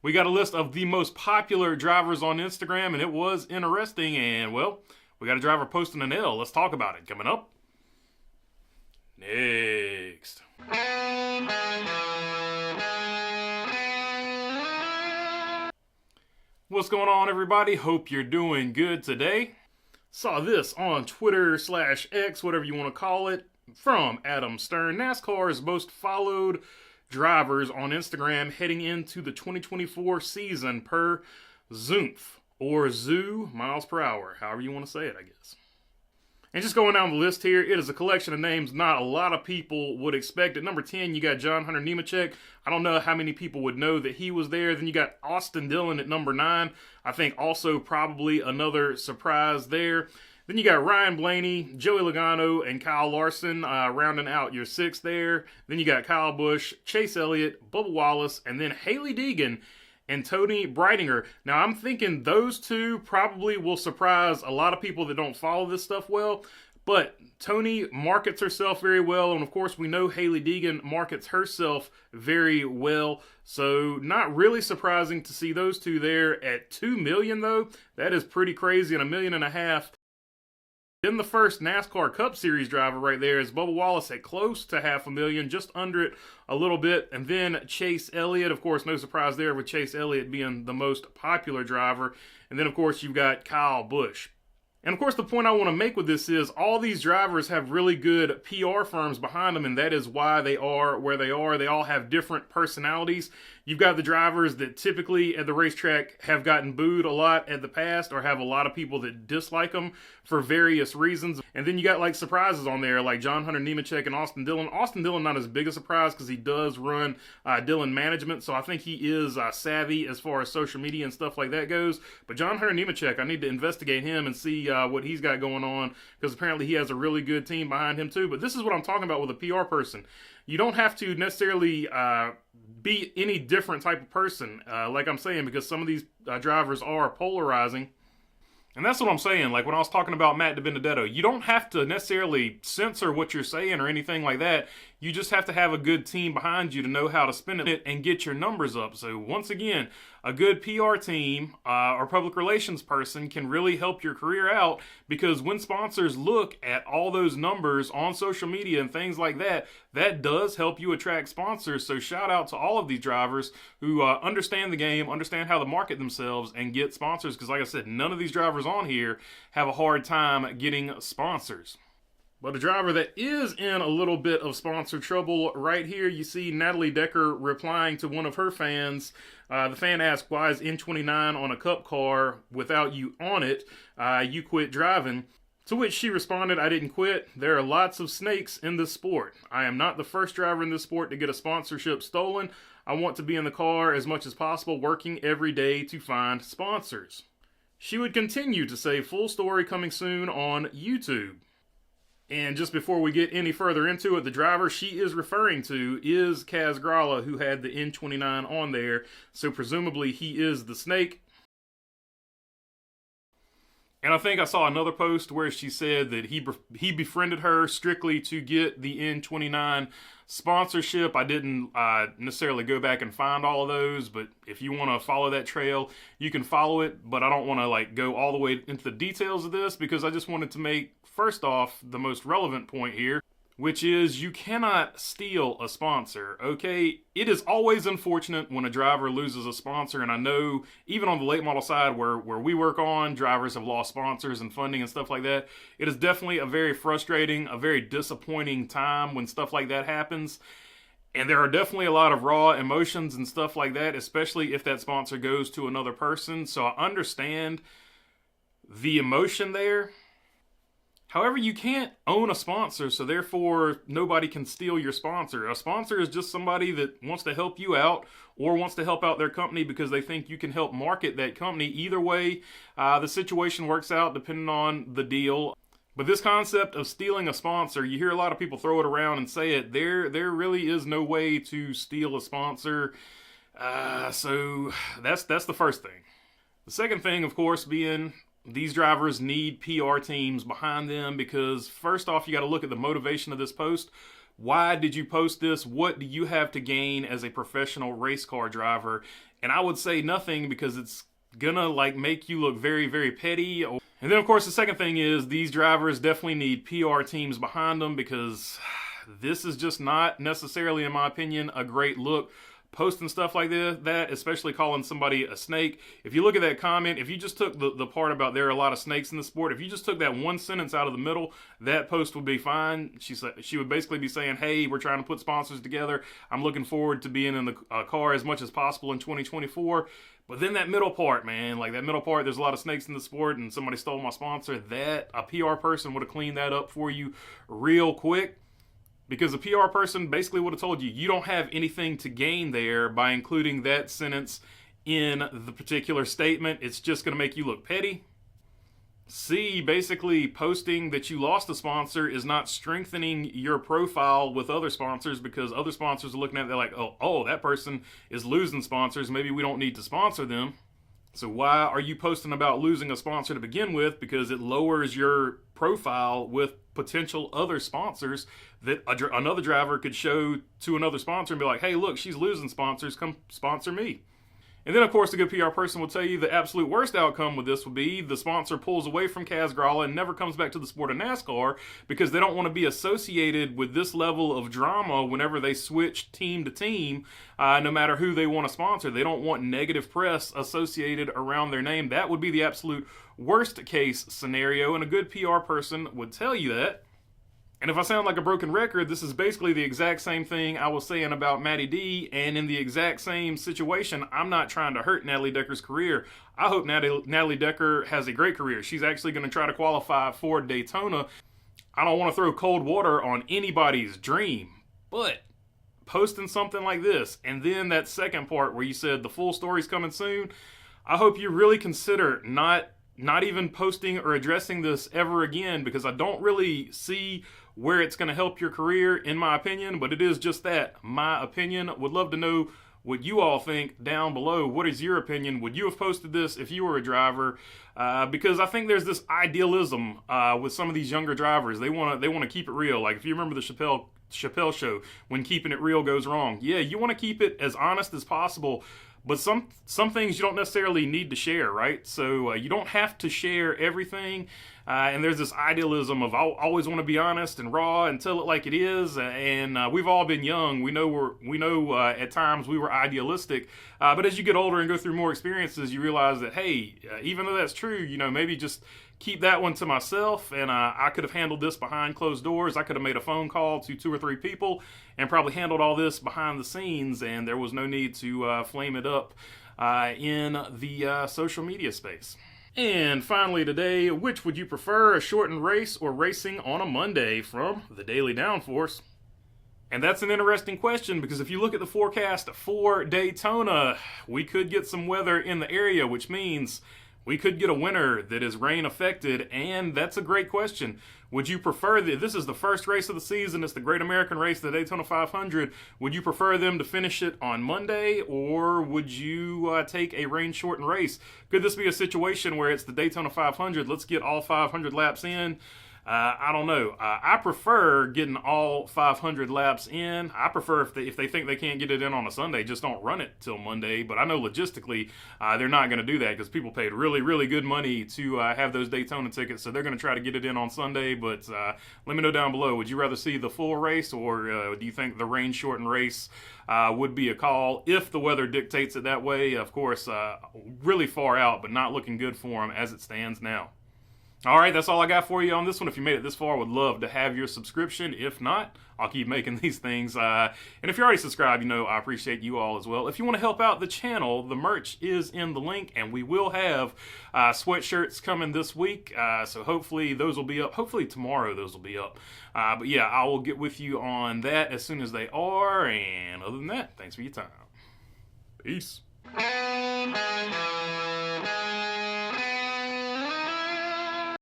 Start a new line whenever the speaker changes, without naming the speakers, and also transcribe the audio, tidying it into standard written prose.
We got a list of the most popular drivers on Instagram, and it was interesting. And, well, we got a driver posting an L. Let's talk about it. Coming up next. What's going on, everybody? Hope you're doing good today. Saw this on Twitter/X, whatever you want to call it, from Adam Stern. NASCAR's most followed drivers on Instagram heading into the 2024 season per Zoomph, or Zoo, miles per hour, however you want to say it, I guess. And just going down the list here, it is a collection of names not a lot of people would expect. At number 10, you got John Hunter Nemechek. I don't know how many people would know that he was there. Then you got Austin Dillon at number 9. I think also probably another surprise there. Then you got Ryan Blaney, Joey Logano, and Kyle Larson rounding out your 6 there. Then you got Kyle Busch, Chase Elliott, Bubba Wallace, and then Hailie Deegan and Tony Breidinger. Now, I'm thinking those two probably will surprise a lot of people that don't follow this stuff well, but Tony markets herself very well, and of course, we know Hailie Deegan markets herself very well, so not really surprising to see those two there at $2 million, though. That is pretty crazy, and $1.5 million. Then the first NASCAR Cup Series driver right there is Bubba Wallace at close to $500,000, just under it a little bit. And then Chase Elliott, of course, no surprise there with Chase Elliott being the most popular driver. And then, of course, you've got Kyle Busch. And, of course, the point I want to make with this is all these drivers have really good PR firms behind them, and that is why they are where they are. They all have different personalities. You've got the drivers that typically at the racetrack have gotten booed a lot at the past or have a lot of people that dislike them for various reasons. And then you got like surprises on there like John Hunter Nemechek and Austin Dillon. Austin Dillon not as big a surprise because he does run Dillon Management, so I think he is savvy as far as social media and stuff like that goes. But John Hunter Nemechek, I need to investigate him and see what he's got going on because apparently he has a really good team behind him too. But this is what I'm talking about with a PR person. You don't have to necessarily be any different type of person, like I'm saying, because some of these drivers are polarizing. And that's what I'm saying. Like when I was talking about Matt DiBenedetto, you don't have to necessarily censor what you're saying or anything like that. You just have to have a good team behind you to know how to spin it and get your numbers up. So once again, a good PR team or public relations person can really help your career out because when sponsors look at all those numbers on social media and things like that, that does help you attract sponsors. So shout out to all of these drivers who understand the game, understand how to market themselves, and get sponsors. Because like I said, none of these drivers on here have a hard time getting sponsors. But a driver that is in a little bit of sponsor trouble right here, you see Natalie Decker replying to one of her fans. The fan asked, why is N29 on a cup car without you on it? You quit driving. To which she responded, I didn't quit. There are lots of snakes in this sport. I am not the first driver in this sport to get a sponsorship stolen. I want to be in the car as much as possible, working every day to find sponsors. She would continue to say, full story coming soon on YouTube. And just before we get any further into it, the driver she is referring to is Kaz Grala, who had the N29 on there. So presumably he is the snake. And I think I saw another post where she said that he befriended her strictly to get the N29 sponsorship. I didn't necessarily go back and find all of those, but if you want to follow that trail, you can follow it. But I don't want to like go all the way into the details of this because I just wanted to make, first off, the most relevant point here, which is you cannot steal a sponsor, okay? It is always unfortunate when a driver loses a sponsor, and I know even on the late model side where we work on, drivers have lost sponsors and funding and stuff like that. It is definitely a very frustrating, a very disappointing time when stuff like that happens. And there are definitely a lot of raw emotions and stuff like that, especially if that sponsor goes to another person. So I understand the emotion there. However, you can't own a sponsor, so therefore nobody can steal your sponsor. A sponsor is just somebody that wants to help you out or wants to help out their company because they think you can help market that company. Either way, the situation works out depending on the deal. But this concept of stealing a sponsor, you hear a lot of people throw it around and say it. There really is no way to steal a sponsor. So that's the first thing. The second thing, of course, being these drivers need PR teams behind them because first off, you got to look at the motivation of this post. Why did you post this? What do you have to gain as a professional race car driver? And I would say nothing because it's gonna like make you look very, very petty. And then of course the second thing is these drivers definitely need PR teams behind them, because this is just not necessarily, in my opinion, a great look. Posting stuff like that, especially calling somebody a snake. If you look at that comment, if you just took the part about there are a lot of snakes in the sport, if you just took that one sentence out of the middle, that post would be fine. She would basically be saying, hey, we're trying to put sponsors together. I'm looking forward to being in the car as much as possible in 2024. But then that middle part, man, like that middle part, there's a lot of snakes in the sport and somebody stole my sponsor. That a PR person would have cleaned that up for you real quick. Because the PR person basically would have told you, you don't have anything to gain there by including that sentence in the particular statement. It's just going to make you look petty. C, basically posting that you lost a sponsor is not strengthening your profile with other sponsors, because other sponsors are looking at it, they're like, oh, that person is losing sponsors. Maybe we don't need to sponsor them. So why are you posting about losing a sponsor to begin with? Because it lowers your profile with potential other sponsors that another driver could show to another sponsor and be like, hey, look, she's losing sponsors, come sponsor me. And then, of course, a good PR person will tell you the absolute worst outcome with this would be the sponsor pulls away from Kaz Grala and never comes back to the sport of NASCAR, because they don't want to be associated with this level of drama whenever they switch team to team, no matter who they want to sponsor. They don't want negative press associated around their name. That would be the absolute worst case scenario, and a good PR person would tell you that. And if I sound like a broken record, this is basically the exact same thing I was saying about Matty D, and in the exact same situation, I'm not trying to hurt Natalie Decker's career. I hope Natalie Decker has a great career. She's actually going to try to qualify for Daytona. I don't want to throw cold water on anybody's dream, but posting something like this, and then that second part where you said the full story's coming soon, I hope you really consider not even posting or addressing this ever again, because I don't really see where it's going to help your career, in my opinion, but it is just that, my opinion. Would love to know what you all think down below. What is your opinion? Would you have posted this if you were a driver? Because I think there's this idealism with some of these younger drivers. They want to keep it real. Like if you remember the Chappelle show, when keeping it real goes wrong. Yeah, you want to keep it as honest as possible, but some things you don't necessarily need to share, right? So you don't have to share everything. And there's this idealism of I always want to be honest and raw and tell it like it is. And we've all been young. We know at times we were idealistic. But as you get older and go through more experiences, you realize that, hey, even though that's true, maybe just keep that one to myself, and I could have handled this behind closed doors. I could have made a phone call to 2 or 3 people and probably handled all this behind the scenes, and there was no need to flame it up in the social media space. And finally today, which would you prefer, a shortened race or racing on a Monday? From the Daily Downforce. And that's an interesting question, because if you look at the forecast for Daytona, we could get some weather in the area, which means we could get a winter that is rain affected, and that's a great question. Would you prefer this is the first race of the season, it's the Great American Race, the Daytona 500. Would you prefer them to finish it on Monday, or would you take a rain-shortened race? Could this be a situation where it's the Daytona 500, let's get all 500 laps in? I don't know. I prefer getting all 500 laps in. I prefer if they think they can't get it in on a Sunday, just don't run it till Monday. But I know logistically they're not going to do that, because people paid really, really good money to have those Daytona tickets. So they're going to try to get it in on Sunday. But let me know down below. Would you rather see the full race, or do you think the rain-shortened race would be a call if the weather dictates it that way? Of course, really far out, but not looking good for them as it stands now. All right, that's all I got for you on this one. If you made it this far, I would love to have your subscription. If not, I'll keep making these things. And if you're already subscribed, I appreciate you all as well. If you want to help out the channel, the merch is in the link, and we will have sweatshirts coming this week. So hopefully those will be up. Hopefully tomorrow those will be up. But yeah, I will get with you on that as soon as they are. And other than that, thanks for your time. Peace.